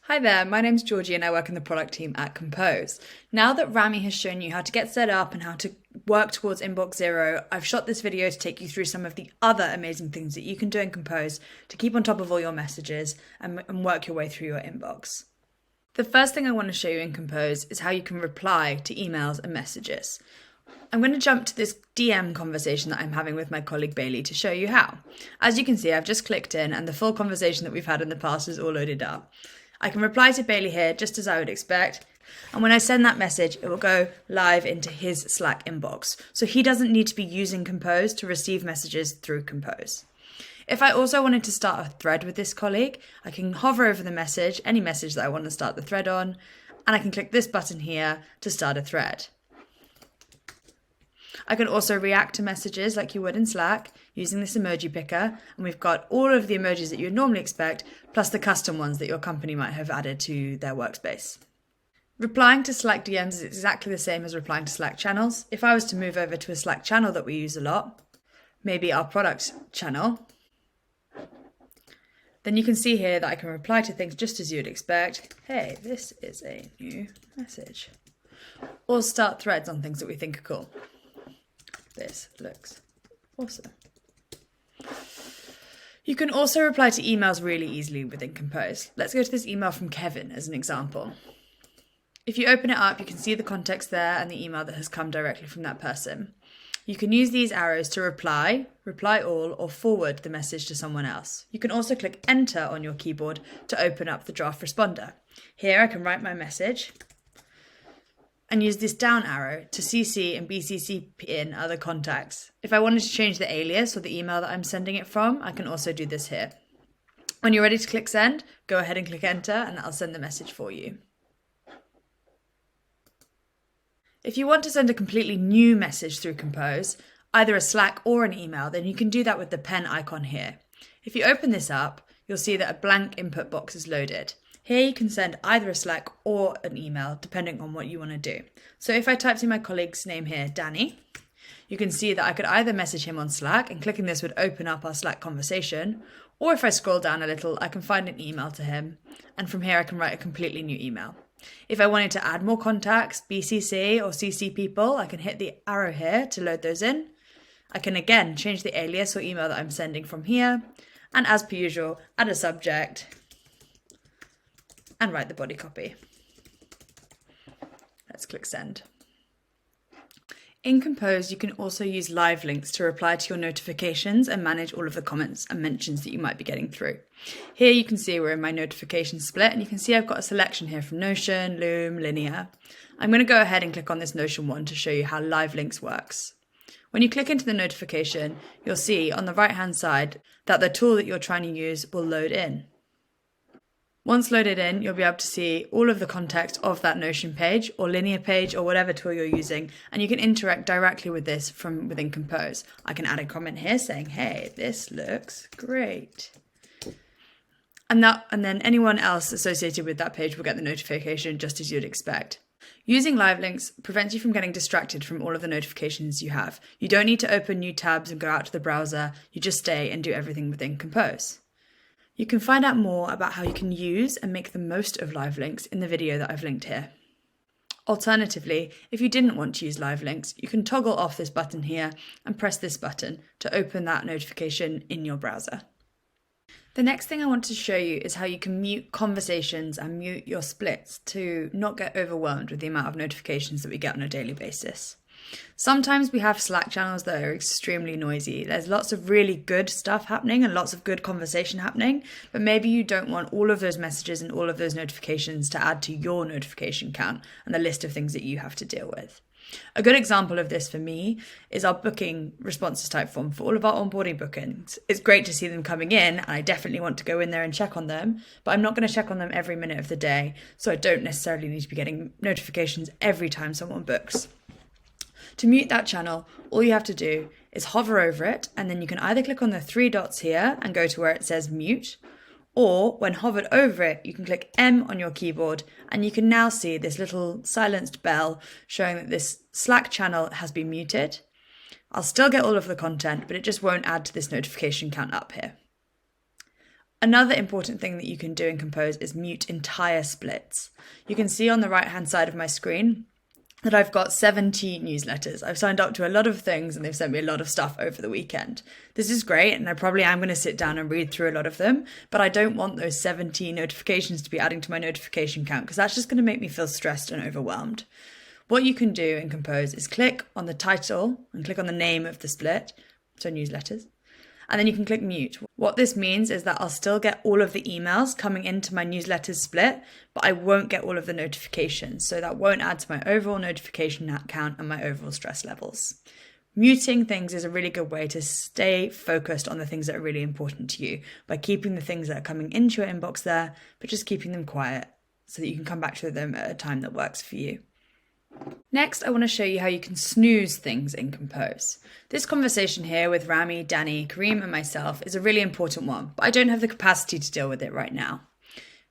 Hi there, my name's Georgie and I work in the product team at Compose. Now that Rami has shown you how to get set up and how to work towards inbox zero, I've shot this video to take you through some of the other amazing things that you can do in Compose to keep on top of all your messages and work your way through your inbox. The first thing I want to show you in Compose is how you can reply to emails and messages. I'm going to jump to this DM conversation that I'm having with my colleague Bailey to show you how. As you can see, I've just clicked in and the full conversation that we've had in the past is all loaded up. I can reply to Bailey here just as I would expect, and when I send that message, it will go live into his Slack inbox, so he doesn't need to be using Compose to receive messages through Compose. If I also wanted to start a thread with this colleague, I can hover over the message, any message that I want to start the thread on, and I can click this button here to start a thread. I can also react to messages like you would in Slack using this emoji picker, and we've got all of the emojis that you would normally expect, plus the custom ones that your company might have added to their workspace. Replying to Slack DMs is exactly the same as replying to Slack channels. If I was to move over to a Slack channel that we use a lot, maybe our product channel, then you can see here that I can reply to things just as you would expect. Hey, this is a new message. Or start threads on things that we think are cool. This looks awesome. You can also reply to emails really easily within Compose. Let's go to this email from Kevin as an example. If you open it up, you can see the context there and the email that has come directly from that person. You can use these arrows to reply all, or forward the message to someone else. You can also click enter on your keyboard to open up the draft responder. Here I can write my message and use this down arrow to CC and BCC in other contacts. If I wanted to change the alias or the email that I'm sending it from, I can also do this here. When you're ready to click send, go ahead and click enter and that'll send the message for you. If you want to send a completely new message through Compose, either a Slack or an email, then you can do that with the pen icon here. If you open this up, you'll see that a blank input box is loaded. Here you can send either a Slack or an email, depending on what you want to do. So if I typed in my colleague's name here, Danny, you can see that I could either message him on Slack, and clicking this would open up our Slack conversation, or if I scroll down a little, I can find an email to him, and from here I can write a completely new email. If I wanted to add more contacts, BCC or CC people, I can hit the arrow here to load those in. I can again change the alias or email that I'm sending from here, and as per usual, add a subject, and write the body copy. Let's click send. In Compose, you can also use live links to reply to your notifications and manage all of the comments and mentions that you might be getting through. Here you can see we're in my notification split, and you can see I've got a selection here from Notion, Loom, Linear. I'm going to go ahead and click on this Notion one to show you how live links works. When you click into the notification, you'll see on the right hand side that the tool that you're trying to use will load in. Once loaded in, you'll be able to see all of the context of that Notion page or Linear page or whatever tool you're using, and you can interact directly with this from within Compose. I can add a comment here saying, hey, this looks great. And then anyone else associated with that page will get the notification just as you'd expect. Using live links prevents you from getting distracted from all of the notifications you have. You don't need to open new tabs and go out to the browser. You just stay and do everything within Compose. You can find out more about how you can use and make the most of live links in the video that I've linked here. Alternatively, if you didn't want to use live links, you can toggle off this button here and press this button to open that notification in your browser. The next thing I want to show you is how you can mute conversations and mute your splits to not get overwhelmed with the amount of notifications that we get on a daily basis. Sometimes we have Slack channels that are extremely noisy. There's lots of really good stuff happening and lots of good conversation happening, but maybe you don't want all of those messages and all of those notifications to add to your notification count and the list of things that you have to deal with. A good example of this for me is our booking responses type form for all of our onboarding bookings. It's great to see them coming in, and I definitely want to go in there and check on them, but I'm not going to check on them every minute of the day, so I don't necessarily need to be getting notifications every time someone books. To mute that channel, all you have to do is hover over it, and then you can either click on the three dots here and go to where it says mute, or when hovered over it, you can click M on your keyboard, and you can now see this little silenced bell showing that this Slack channel has been muted. I'll still get all of the content, but it just won't add to this notification count up here. Another important thing that you can do in Compose is mute entire splits. You can see on the right-hand side of my screen that I've got 70 newsletters. I've signed up to a lot of things and they've sent me a lot of stuff over the weekend. This is great and I probably am going to sit down and read through a lot of them, but I don't want those 70 notifications to be adding to my notification count because that's just going to make me feel stressed and overwhelmed. What you can do in Compose is click on the title and click on the name of the split, so newsletters, and then you can click mute. What this means is that I'll still get all of the emails coming into my newsletters split, but I won't get all of the notifications. So that won't add to my overall notification count and my overall stress levels. Muting things is a really good way to stay focused on the things that are really important to you by keeping the things that are coming into your inbox there, but just keeping them quiet so that you can come back to them at a time that works for you. Next, I want to show you how you can snooze things in Compose. This conversation here with Rami, Danny, Kareem and myself is a really important one, but I don't have the capacity to deal with it right now.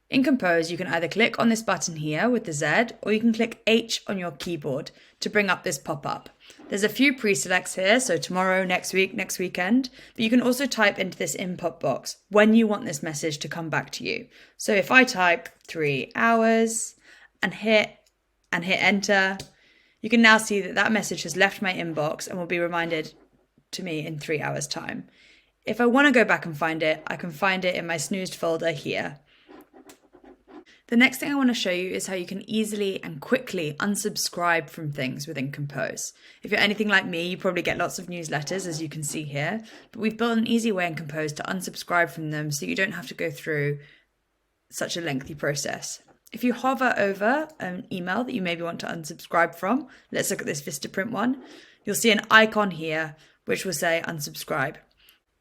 In Compose, you can either click on this button here with the Z, or you can click H on your keyboard to bring up this pop-up. There's a few pre-selects here, so tomorrow, next week, next weekend, but you can also type into this input box when you want this message to come back to you. So if I type 3 hours and hit enter, you can now see that that message has left my inbox and will be reminded to me in 3 hours time. If I want to go back and find it, I can find it in my snoozed folder here. The next thing I want to show you is how you can easily and quickly unsubscribe from things within Compose. If you're anything like me, you probably get lots of newsletters, as you can see here, but we've built an easy way in Compose to unsubscribe from them so you don't have to go through such a lengthy process. If you hover over an email that you maybe want to unsubscribe from, let's look at this Vistaprint one, you'll see an icon here which will say unsubscribe.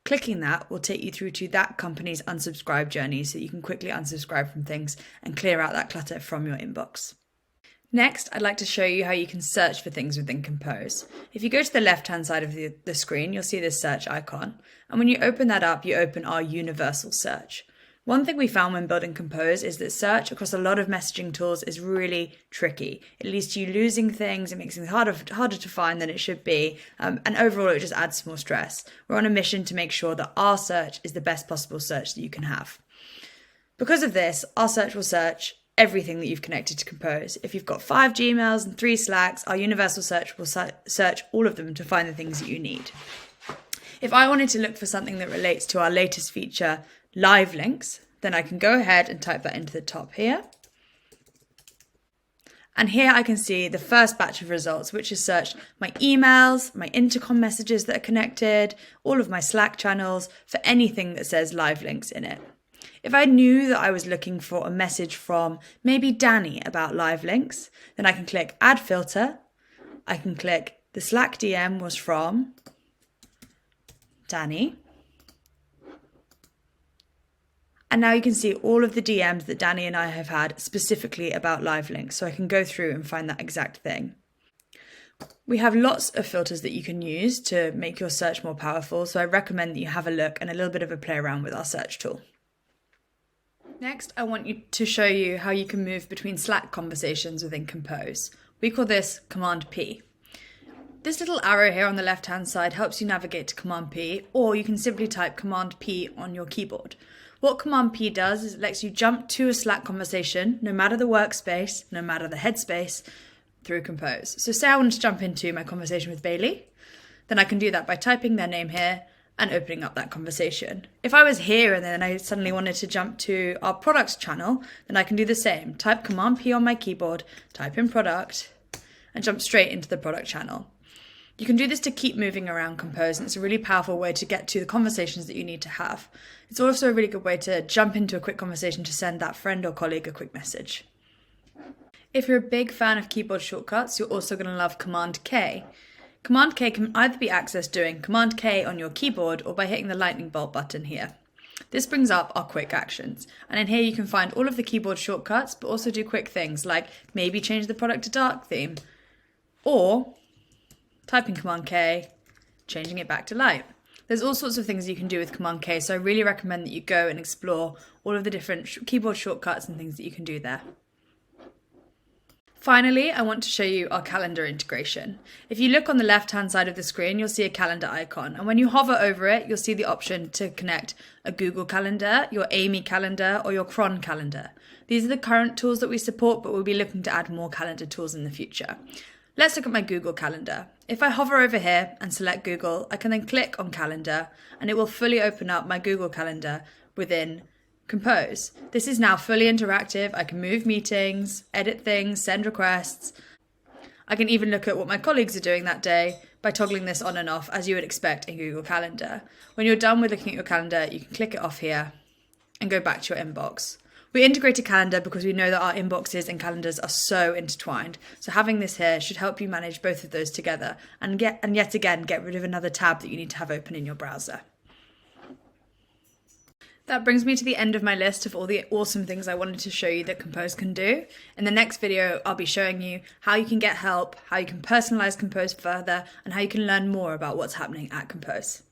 Clicking that will take you through to that company's unsubscribe journey so that you can quickly unsubscribe from things and clear out that clutter from your inbox. Next, I'd like to show you how you can search for things within Compose. If you go to the left-hand side of the screen, you'll see this search icon. And when you open that up, you open our universal search. One thing we found when building Compose is that search across a lot of messaging tools is really tricky. It leads to you losing things, it makes things harder to find than it should be, and overall it just adds more stress. We're on a mission to make sure that our search is the best possible search that you can have. Because of this, our search will search everything that you've connected to Compose. If you've got 5 Gmails and 3 Slacks, our universal search will search all of them to find the things that you need. If I wanted to look for something that relates to our latest feature, live links, then I can go ahead and type that into the top here. And here I can see the first batch of results, which has searched my emails, my intercom messages that are connected, all of my Slack channels for anything that says live links in it. If I knew that I was looking for a message from maybe Danny about live links, then I can click add filter. I can click the Slack DM was from Danny. And now you can see all of the DMs that Danny and I have had specifically about live links, so I can go through and find that exact thing. We have lots of filters that you can use to make your search more powerful, so I recommend that you have a look and a little bit of a play around with our search tool. Next, I want to show you how you can move between Slack conversations within Compose. We call this Command P. This little arrow here on the left-hand side helps you navigate to Command P, or you can simply type Command P on your keyboard. What Command P does is it lets you jump to a Slack conversation, no matter the workspace, no matter the headspace, through Compose. So say I want to jump into my conversation with Bailey, then I can do that by typing their name here and opening up that conversation. If I was here and then I suddenly wanted to jump to our products channel, then I can do the same. Type Command P on my keyboard, type in product, and jump straight into the product channel. You can do this to keep moving around Compose, and it's a really powerful way to get to the conversations that you need to have. It's also a really good way to jump into a quick conversation to send that friend or colleague a quick message. If you're a big fan of keyboard shortcuts, you're also going to love Command K. Command K can either be accessed doing Command K on your keyboard or by hitting the lightning bolt button here. This brings up our quick actions, and in here you can find all of the keyboard shortcuts, but also do quick things like maybe change the product to dark theme, or typing Command K, changing it back to light. There's all sorts of things you can do with Command K, so I really recommend that you go and explore all of the different keyboard shortcuts and things that you can do there. Finally, I want to show you our calendar integration. If you look on the left-hand side of the screen, you'll see a calendar icon. And when you hover over it, you'll see the option to connect a Google Calendar, your Amy Calendar, or your Cron Calendar. These are the current tools that we support, but we'll be looking to add more calendar tools in the future. Let's look at my Google Calendar. If I hover over here and select Google, I can then click on Calendar, and it will fully open up my Google Calendar within Compose. This is now fully interactive. I can move meetings, edit things, send requests. I can even look at what my colleagues are doing that day by toggling this on and off as you would expect in Google Calendar. When you're done with looking at your calendar, you can click it off here and go back to your inbox. We integrated calendar because we know that our inboxes and calendars are so intertwined. So having this here should help you manage both of those together and yet again get rid of another tab that you need to have open in your browser. That brings me to the end of my list of all the awesome things I wanted to show you that Compose can do. In the next video, I'll be showing you how you can get help, how you can personalize Compose further, and how you can learn more about what's happening at Compose.